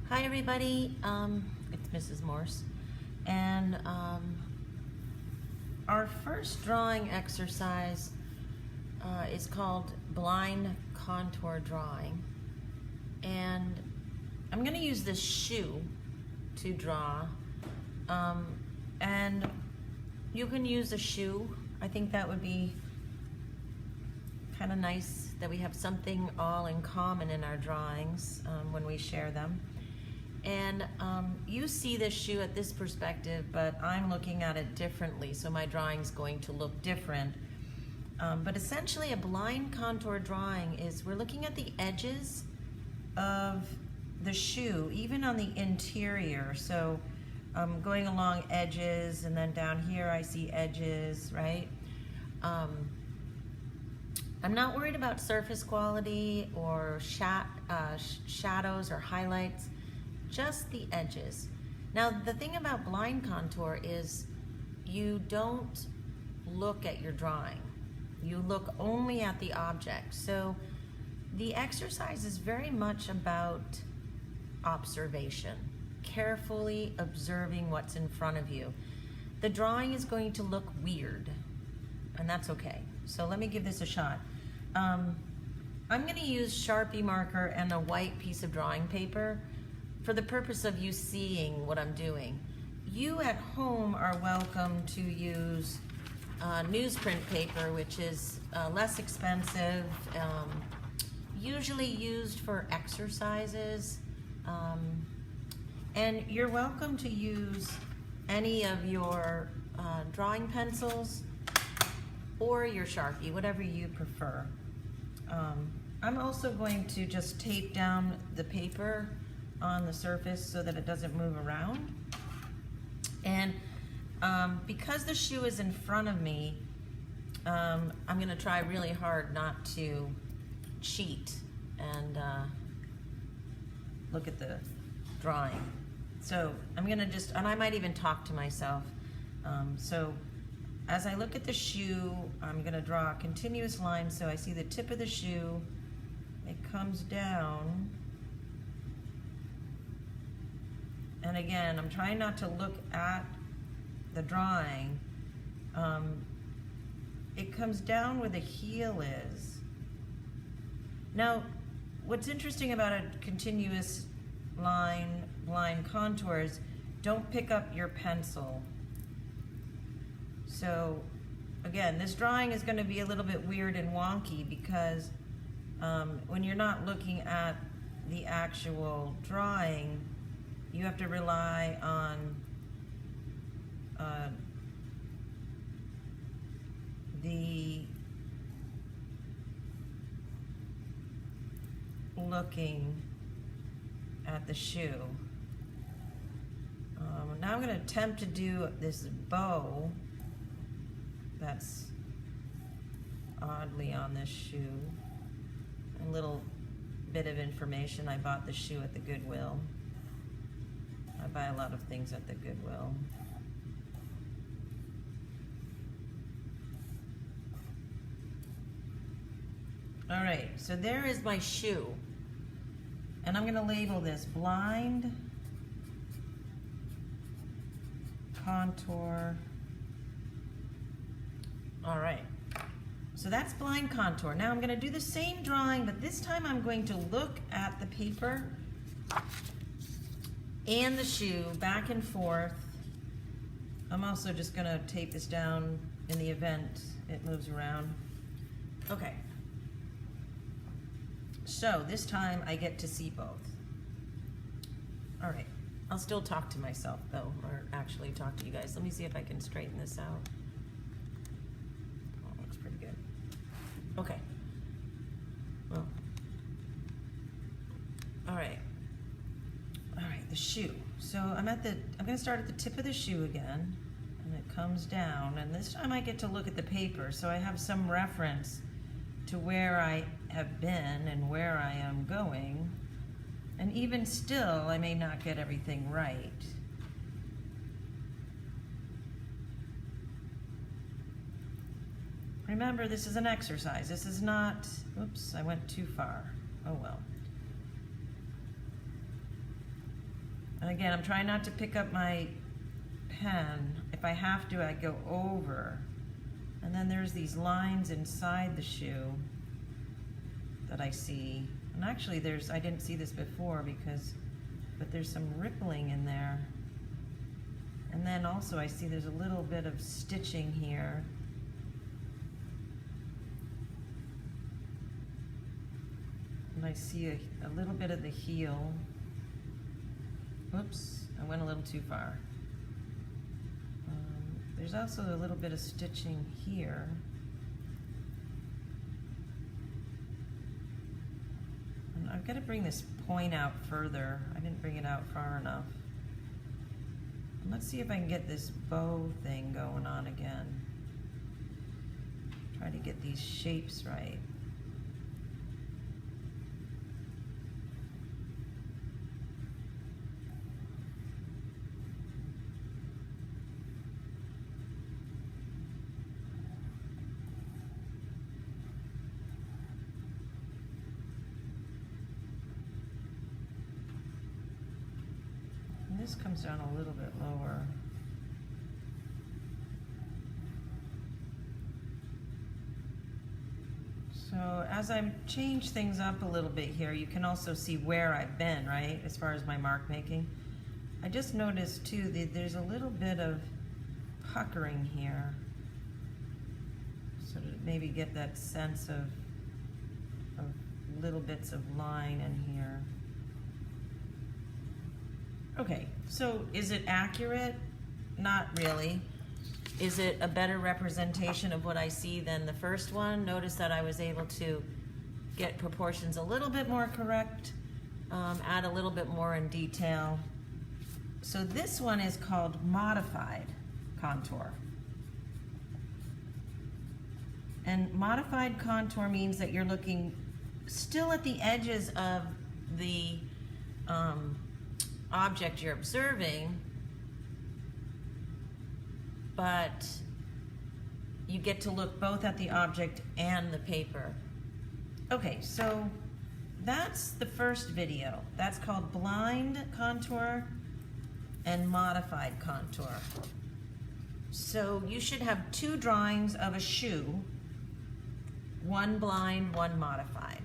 Hi everybody, it's Mrs. Morse, and our first drawing exercise is called blind contour drawing, and I'm going to use this shoe to draw, and you can use a shoe. I think that would be kind of nice that we have something all in common in our drawings when we share them. And you see this shoe at this perspective, but I'm looking at it differently, so my drawing's going to look different. But essentially a blind contour drawing is we're looking at the edges of the shoe, even on the interior. So going along edges, and then down here I see edges, right? I'm not worried about surface quality or shadows or highlights. Just the edges. Now the thing about blind contour is you don't look at your drawing. You look only at the object. So the exercise is very much about observation, carefully observing what's in front of you. The drawing is going to look weird, and that's okay. So let me give this a shot. I'm going to use Sharpie marker and a white piece of drawing paper for the purpose of you seeing what I'm doing. You at home are welcome to use newsprint paper, which is less expensive, usually used for exercises, and you're welcome to use any of your drawing pencils or your Sharpie, whatever you prefer. I'm also going to just tape down the paper on the surface so that it doesn't move around. And because the shoe is in front of me, I'm gonna try really hard not to cheat and look at the drawing. So I'm gonna just, and I might even talk to myself. So as I look at the shoe, I'm gonna draw a continuous line. So I see the tip of the shoe, it comes down. And again, I'm trying not to look at the drawing. It comes down where the heel is. Now, what's interesting about a continuous line, blind contours, don't pick up your pencil. So again, this drawing is going to be a little bit weird and wonky because when you're not looking at the actual drawing, you have to rely on the looking at the shoe. Now I'm going to attempt to do this bow that's oddly on this shoe. A little bit of information, I bought the shoe at the Goodwill. I buy a lot of things at the Goodwill. All right, so there is my shoe. And I'm gonna label this blind contour. All right, so that's blind contour. Now I'm gonna do the same drawing, but this time I'm going to look at the paper and the shoe back and forth. I'm also just gonna tape this down in the event it moves around. Okay. So this time I get to see both. All right, I'll still talk to myself though, or actually talk to you guys. Let me see if I can straighten this out. Oh, looks pretty good. Okay. Well. All right. All right, the shoe. So I'm gonna start at the tip of the shoe again, and it comes down, and this time I get to look at the paper, so I have some reference to where I have been and where I am going. And even still, I may not get everything right. Remember, this is an exercise. This is not, oops, I went too far. Oh well. And again, I'm trying not to pick up my pen. If I have to, I go over. And then there's these lines inside the shoe that I see. And actually I didn't see this before but there's some rippling in there. And then also I see there's a little bit of stitching here. And I see a little bit of the heel. Oops, I went a little too far. There's also a little bit of stitching here. And I've got to bring this point out further. I didn't bring it out far enough. And let's see if I can get this bow thing going on again. Try to get these shapes right. This comes down a little bit lower. So as I change things up a little bit here, you can also see where I've been, right, as far as my mark making. I just noticed too that there's a little bit of puckering here. So to maybe get that sense of little bits of line in here. Okay, so is it accurate? Not really. Is it a better representation of what I see than the first one? Notice that I was able to get proportions a little bit more correct, add a little bit more in detail. So this one is called modified contour. And modified contour means that you're looking still at the edges of the object you're observing, but you get to look both at the object and the paper. Okay, so that's the first video. That's called blind contour and modified contour. So you should have 2 drawings of a shoe, one blind, one modified.